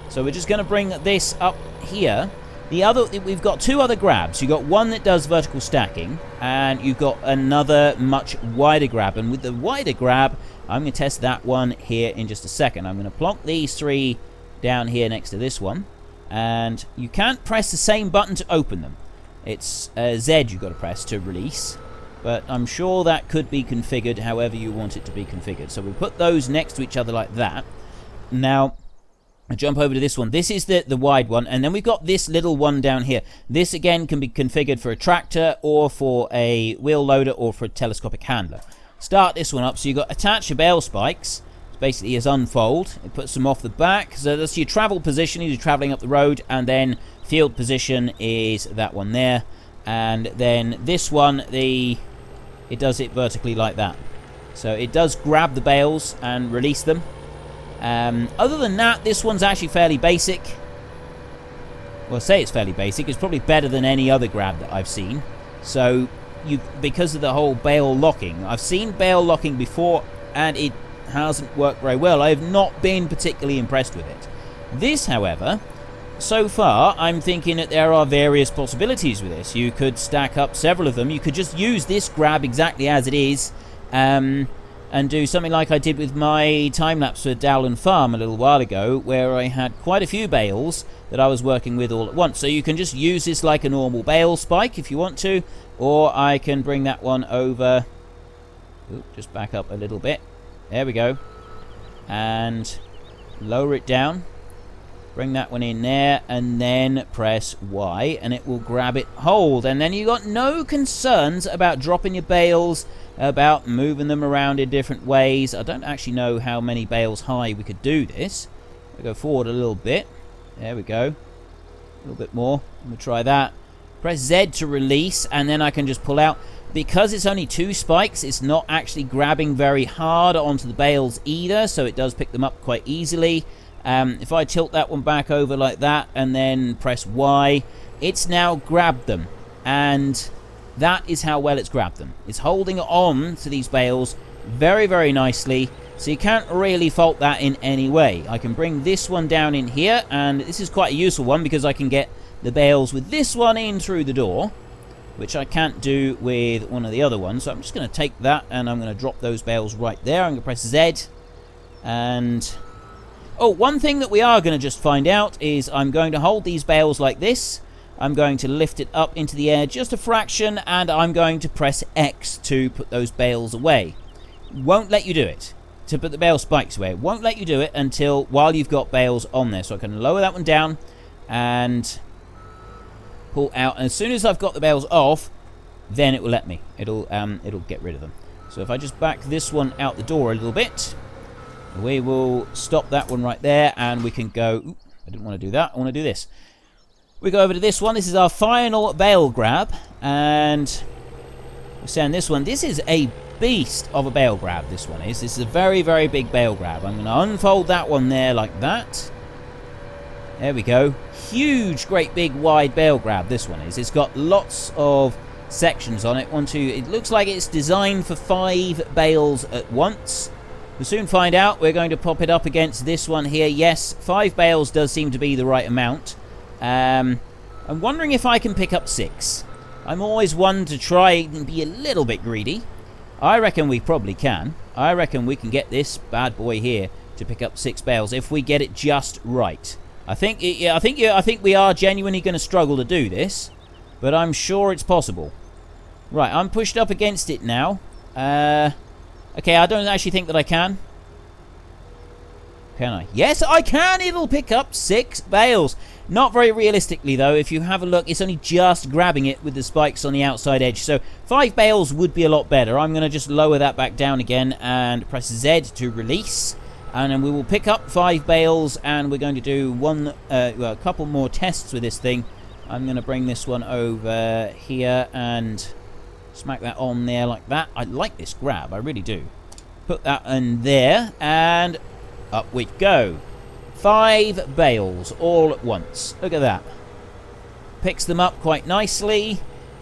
A: So we're just going to bring this up here. We've got 2 other grabs. You've got one that does vertical stacking, and you've got another much wider grab. And with the wider grab, I'm going to test that one here in just a second. I'm going to plonk these 3 down here next to this one, and you can't press the same button to open them. It's Z you've got to press to release, but I'm sure that could be configured however you want it to be configured. So we put those next to each other like that. Now I jump over to this one. This is the wide one, and then we've got this little one down here. This again can be configured for a tractor or for a wheel loader or for a telescopic handler. Start this one up. So you've got attach your bale spikes. It's basically as unfold. It puts them off the back. So that's your travel position as you're traveling up the road, and then field position is that one there. And then this one, it does it vertically like that. So it does grab the bales and release them. Other than that, this one's actually fairly basic. Well, I say it's fairly basic. It's probably better than any other grab that I've seen. So, because of the whole bale locking, I've seen bale locking before, and it hasn't worked very well. I have not been particularly impressed with it. This, however, so far, I'm thinking that there are various possibilities with this. You could stack up several of them. You could just use this grab exactly as it is, and do something like I did with my time-lapse for Dowland Farm a little while ago, where I had quite a few bales that I was working with all at once. So you can just use this like a normal bale spike if you want to, or I can bring that one over. Ooh, just back up a little bit. There we go. And lower it down. Bring that one in there, and then press Y, and it will grab it hold. And then you got no concerns about dropping your bales, about moving them around in different ways. I don't actually know how many bales high we could do this. We'll go forward a little bit. There we go. A little bit more. We'll try that. Press Z to release, and then I can just pull out. Because it's only 2 spikes, it's not actually grabbing very hard onto the bales either, so it does pick them up quite easily. If I tilt that one back over like that and then press Y, it's now grabbed them. And that is how well it's grabbed them. It's holding on to these bales very, very nicely. So you can't really fault that in any way. I can bring this one down in here, and this is quite a useful one because I can get the bales with this one in through the door, which I can't do with one of the other ones. So I'm just going to take that and I'm going to drop those bales right there. I'm going to press Z. And oh, one thing that we are going to just find out is I'm going to hold these bales like this. I'm going to lift it up into the air just a fraction, and I'm going to press X to put those bales away. Won't let you do it. To put the bale spikes away. It won't let you do it until while you've got bales on there. So I can lower that one down and pull out. And as soon as I've got the bales off, then it will let me. It'll get rid of them. So if I just back this one out the door a little bit, we will stop that one right there, and we can go. Ooh, I didn't want to do that. I want to do this. We go over to this one. This is our final bale grab, and we're saying this one. This is a beast of a bale grab. This one is. This is a very, very big bale grab. I'm going to unfold that one there like that. There we go. Huge, great, big, wide bale grab. This one is. It's got lots of sections on it. 1, 2. It looks like it's designed for 5 bales at once. We'll soon find out. We're going to pop it up against this one here. Yes, 5 bales does seem to be the right amount. I'm wondering if I can pick up 6. I'm always one to try and be a little bit greedy. I reckon we probably can. I reckon we can get this bad boy here to pick up 6 bales if we get it just right. I think we are genuinely going to struggle to do this, but I'm sure it's possible. Right, I'm pushed up against it now. Okay, I don't actually think that I can. Can I? Yes, I can! It'll pick up 6 bales. Not very realistically, though. If you have a look, it's only just grabbing it with the spikes on the outside edge. So 5 bales would be a lot better. I'm going to just lower that back down again and press Z to release. And then we will pick up 5 bales, and we're going to do a couple more tests with this thing. I'm going to bring this one over here and smack that on there like that. I like this grab, I really do. Put that in there, and up we go. 5 bales all at once. Look at that. Picks them up quite nicely.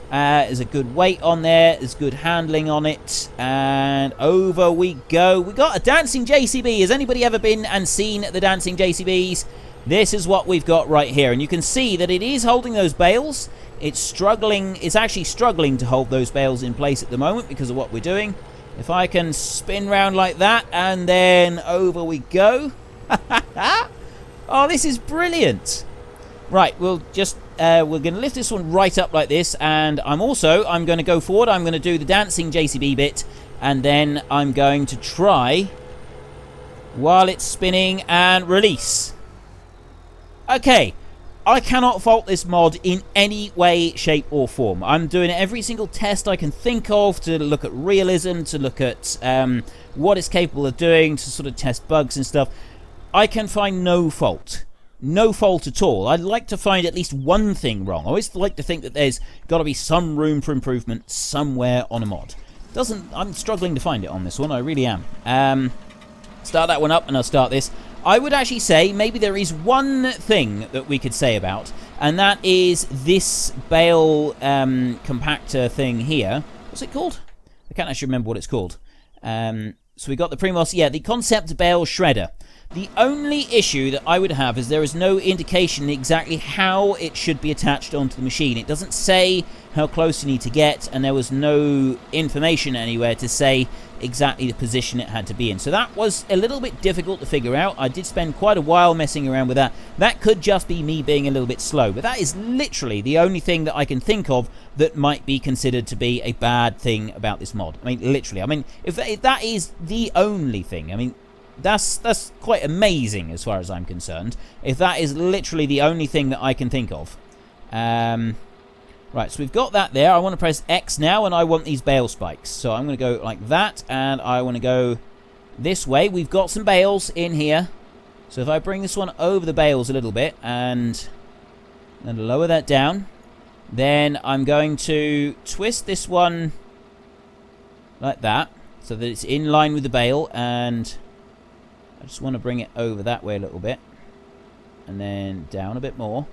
A: There's a good weight on there. There's good handling on it. And over we go. We got a dancing JCB. Has anybody ever been and seen the dancing JCBs? This is what we've got right here. And you can see that it is holding those bales. It's struggling. It's actually struggling to hold those bales in place at the moment because of what we're doing. If I can spin round like that, and then over we go. Oh, this is brilliant. Right, we'll just we're going to lift this one right up like this, and I'm going to go forward. I'm going to do the dancing JCB bit, and then I'm going to try while it's spinning and release. Okay, I cannot fault this mod in any way, shape or form. I'm doing every single test I can think of to look at realism, to look at what it's capable of doing, to sort of test bugs and stuff. I can find no fault. No fault at all. I'd like to find at least one thing wrong. I always like to think that there's got to be some room for improvement somewhere on a mod. I'm struggling to find it on this one. I really am. Start that one up, and I'll start this. I would actually say maybe there is one thing that we could say about, and that is this Bale compactor thing here. What's it called? I can't actually remember what it's called. So we got the Primos, the concept Bale shredder. The only issue that I would have is there is no indication exactly how it should be attached onto the machine. It doesn't say how close you need to get, and there was no information anywhere to say exactly the position it had to be in. So that was a little bit difficult to figure out. I did spend quite a while messing around with that. That could just be me being a little bit slow, but that is literally the only thing that I can think of that might be considered to be a bad thing about this mod. I mean, literally. I mean, if that is the only thing, I mean, that's quite amazing as far as I'm concerned. If that is literally the only thing that I can think of. Right, so we've got that there. I want to press X now, and I want these bale spikes. So I'm going to go like that, and I want to go this way. We've got some bales in here. So if I bring this one over the bales a little bit, and lower that down, then I'm going to twist this one like that, so that it's in line with the bale, and I just want to bring it over that way a little bit, and then down a bit more.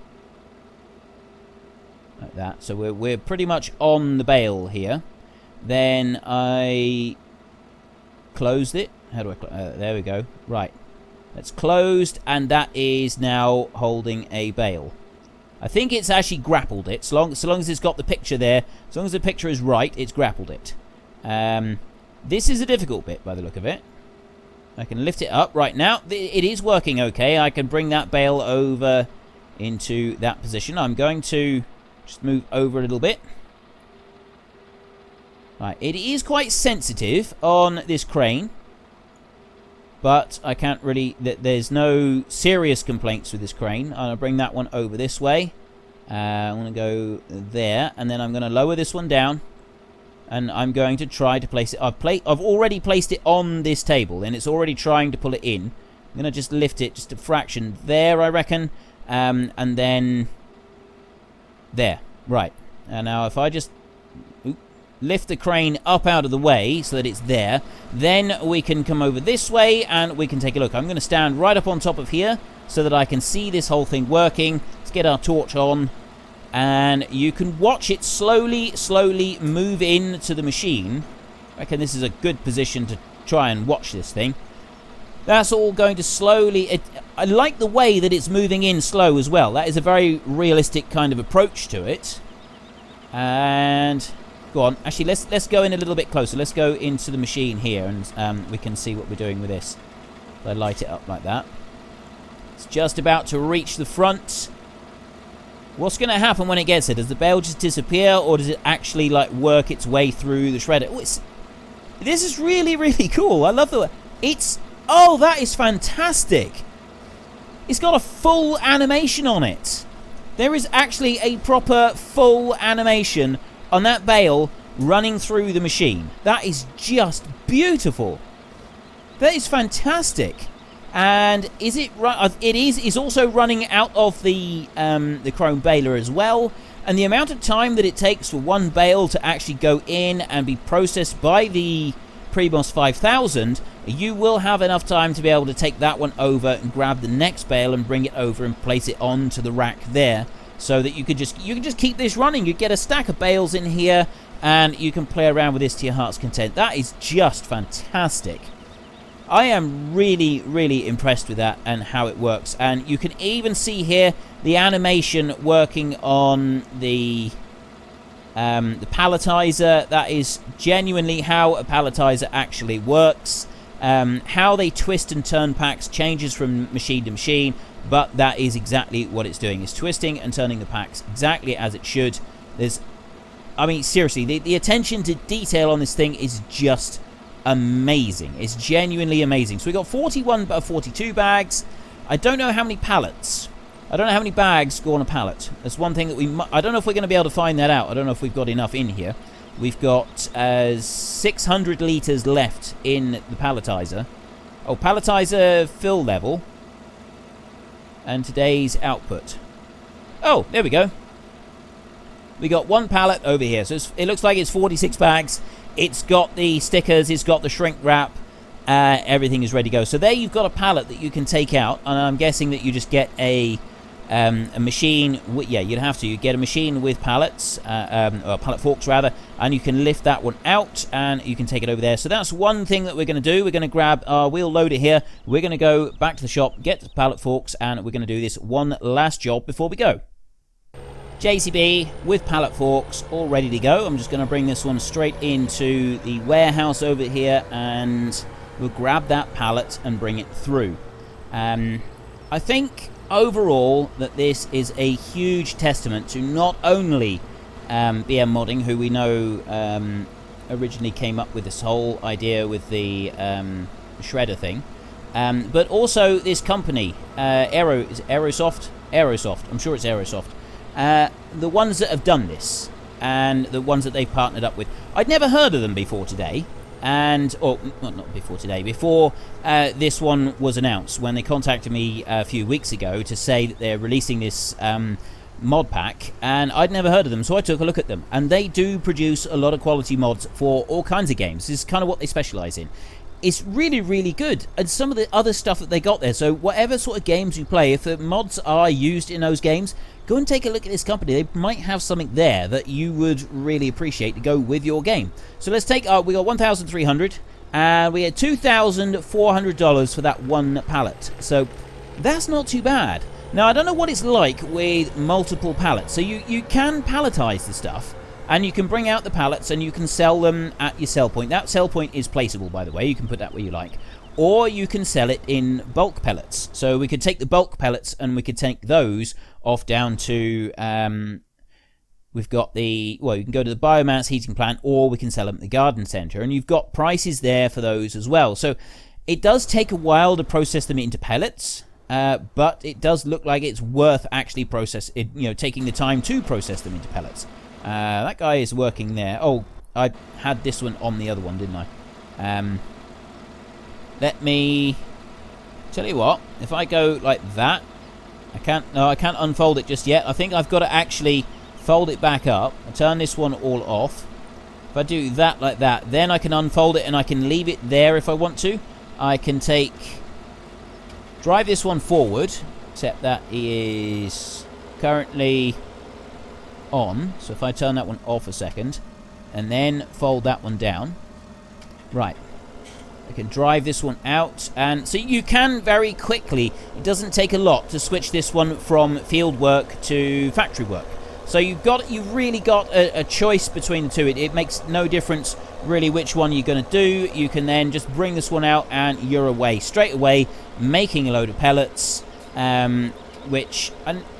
A: Like that. So we're pretty much on the bale here. Then I closed it. How do I there we go. Right. That's closed, and that is now holding a bale. I think it's actually grappled it. So long as it's got the picture there, as long as the picture is right, it's grappled it. This is a difficult bit by the look of it. I can lift it up right now. It is working okay. I can bring that bale over into that position. I'm going to just move over a little bit. Right, it is quite sensitive on this crane, but I can't really... There's no serious complaints with this crane. I'll bring that one over this way. I'm going to go there, and then I'm going to lower this one down, and I'm going to try to place it... I've already placed it on this table, and it's already trying to pull it in. I'm going to just lift it just a fraction there, I reckon, and then... There. Right. And now if I just lift the crane up out of the way so that it's there, then we can come over this way and we can take a look. I'm going to stand right up on top of here so that I can see this whole thing working. Let's get our torch on, and you can watch it slowly move into the machine. I reckon this is a good position to try and watch this thing. That's all going to slowly... I like the way that it's moving in slow as well. That is a very realistic kind of approach to it. And... Go on. Actually, let's go in a little bit closer. Let's go into the machine here, and we can see what we're doing with this. So I light it up like that. It's just about to reach the front. What's going to happen when it gets there? Does the bale just disappear, or does it actually, like, work its way through the shredder? Oh, this is really, really cool. I love the... It's... Oh, that is fantastic. It's got a full animation on it. There is actually a proper full animation on that bale running through the machine. That is just beautiful. That is fantastic. And is it right? It is. It's also running out of the chrome baler as well. And the amount of time that it takes for one bale to actually go in and be processed by the Primos 5000, you will have enough time to be able to take that one over and grab the next bale and bring it over and place it onto the rack there, so that you can just keep this running. You get a stack of bales in here, and you can play around with this to your heart's content. That is just fantastic. I am really, really impressed with that and how it works. And you can even see here the animation working on the palletizer. That is genuinely how a palletizer actually works. How they twist and turn packs changes from machine to machine, but that is exactly what it's doing. It's twisting and turning the packs exactly as it should. I mean, seriously, the attention to detail on this thing is just amazing. It's genuinely amazing. So we got 42 bags. I don't know how many pallets. I don't know how many bags go on a pallet. That's one thing that I don't know if we're going to be able to find that out. I don't know if we've got enough in here. We've got 600 litres left in the palletizer. Oh, palletizer fill level. And today's output. Oh, there we go. We got one pallet over here. So it looks like it's 46 bags It's got the stickers, it's got the shrink wrap, everything is ready to go. So there you've got a pallet that you can take out, and I'm guessing that you just get a machine. Yeah, you'd have to. You get a machine with pallets, or pallet forks rather, and you can lift that one out and you can take it over there. So that's one thing that we're going to do. We're going to grab our wheel loader here. We're going to go back to the shop, get the pallet forks, and we're going to do this one last job before we go. JCB with pallet forks all ready to go. I'm just going to bring this one straight into the warehouse over here, and we'll grab that pallet and bring it through. I think overall that this is a huge testament to not only BM Modding, who we know originally came up with this whole idea with the shredder thing, but also this company, Aerosoft? Aerosoft, I'm sure it's Aerosoft. The ones that have done this, and the ones that they've partnered up with. I'd never heard of them before today, before this one was announced, when they contacted me a few weeks ago to say that they're releasing this mod pack, and I'd never heard of them, so I took a look at them, and they do produce a lot of quality mods for all kinds of games. This is kind of what they specialize in. It's really, really good, and some of the other stuff that they got there, so whatever sort of games you play, if the mods are used in those games, go and take a look at this company. They might have something there that you would really appreciate to go with your game. So let's take we got 1,300, and we had $2,400 for that one pallet, so that's not too bad. Now I don't know what it's like with multiple pallets, so you can palletize the stuff, and you can bring out the pallets and you can sell them at your sell point. That sell point is placeable, by the way. You can put that where you like. Or you can sell it in bulk pellets. So we could take the bulk pellets and we could take those off down to... we've got the... Well, you can go to the biomass heating plant, or we can sell them at the garden centre. And you've got prices there for those as well. So it does take a while to process them into pellets. But it does look like it's worth actually taking the time to process them into pellets. That guy is working there. Oh, I had this one on the other one, didn't I? Let me tell you what. If I go like that, I can't unfold it just yet. I think I've got to actually fold it back up. I turn this one all off. If I do that like that, then I can unfold it and I can leave it there if I want to. I can drive this one forward, except that is currently on. So if I turn that one off a second and then fold that one down, right, I can drive this one out, and so you can very quickly, it doesn't take a lot to switch this one from field work to factory work. So you've really got a choice between the two. It makes no difference really which one you're going to do. You can then just bring this one out and you're away straight away, making a load of pellets. And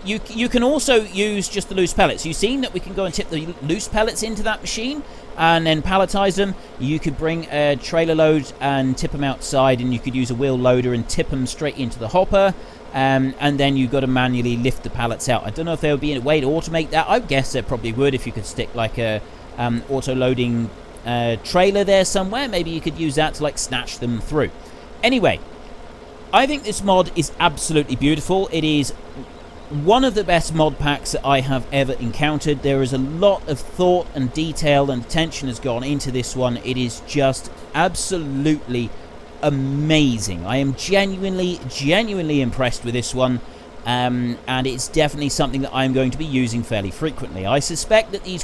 A: you can also use just the loose pellets. You've seen that we can go and tip the loose pellets into that machine and then palletize them. You could bring a trailer load and tip them outside, and you could use a wheel loader and tip them straight into the hopper. And then you've got to manually lift the pallets out. I don't know if there would be a way to automate that. I guess there probably would, if you could stick like a auto-loading trailer there somewhere. Maybe you could use that to like snatch them through. Anyway, I think this mod is absolutely beautiful. It is one of the best mod packs that I have ever encountered. There is a lot of thought and detail and attention has gone into this one. It is just absolutely amazing. I am genuinely impressed with this one, and it's definitely something that I'm going to be using fairly frequently. I suspect that these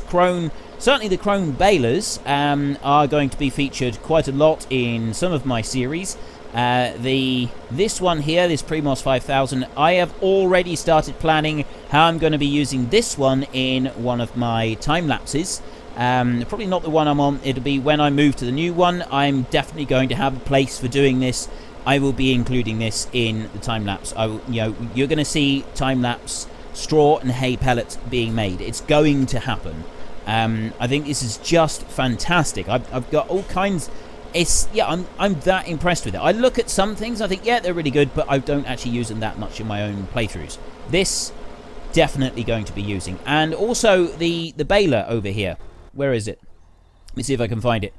A: certainly the chrome balers, are going to be featured quite a lot in some of my series. This one here, this Primos 5000, I have already started planning how I'm going to be using this one in one of my time lapses. Probably not the one I'm on. It'll be when I move to the new one. I'm definitely going to have a place for doing this. I will be including this in the time lapse. You're going to see time lapse straw and hay pellets being made. It's going to happen. I think this is just fantastic. I've got all kinds. I'm that impressed with it. I look at some things, I think, yeah, they're really good, but I don't actually use them that much in my own playthroughs. This, definitely going to be using. And also the Baler over here. Where is it? Let me see if I can find it.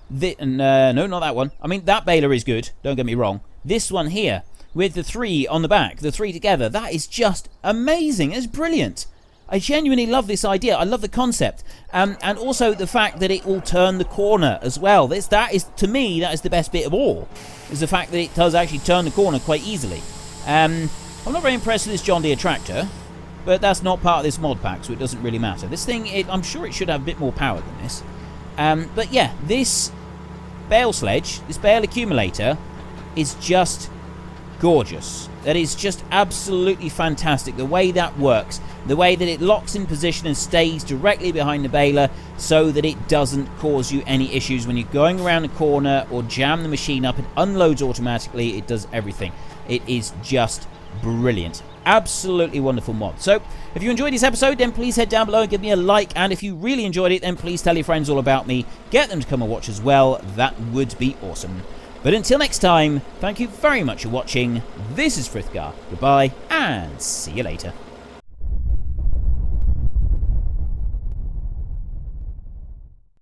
A: No, not that one. I mean, that Baler is good, don't get me wrong. This one here, with the 3 on the back, the 3 together, that is just amazing. It's brilliant. I genuinely love this idea. I love the concept, and also the fact that it will turn the corner as well. That is, to me, that is the best bit of all, is the fact that it does actually turn the corner quite easily. I'm not very impressed with this John Deere tractor, but that's not part of this mod pack, so it doesn't really matter. This thing, I'm sure it should have a bit more power than this. But yeah, this bale sledge, this bale accumulator, is just gorgeous. That is just absolutely fantastic. The way that works, the way that it locks in position and stays directly behind the baler so that it doesn't cause you any issues when you're going around a corner or jam the machine up. It unloads automatically. It does everything. It is just brilliant. Absolutely wonderful mod. So if you enjoyed this episode, then please head down below and give me a like, and if you really enjoyed it, then please tell your friends all about me. Get them to come and watch as well. That would be awesome. But until next time, thank you very much for watching. This is Frithgar. Goodbye, and see you later.